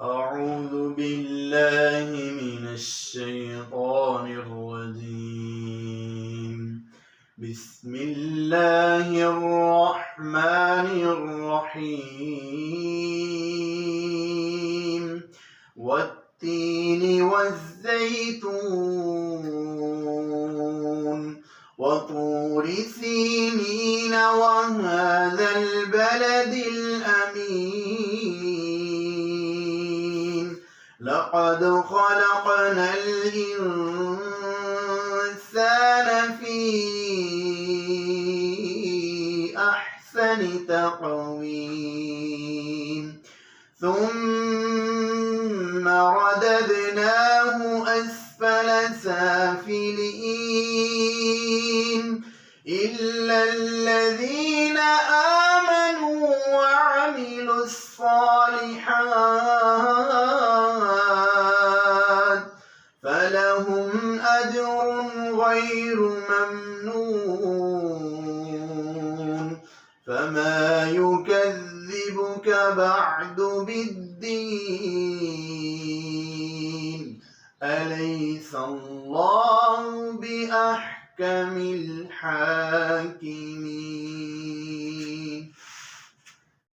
أعوذ بالله من الشيطان الرجيم. بسم الله الرحمن الرحيم. والتين والزيتون وطور سينين وهذا البلد الأمين. لقد خلقنا الإنسان في أحسن تقويم ثم رددناه أسفل سافلين إلا الذين آمنوا وعملوا الصالحات فلهم أجر غير ممنون. فما يكذبك بعد بالدين؟ أليس الله بأحكم الحاكمين؟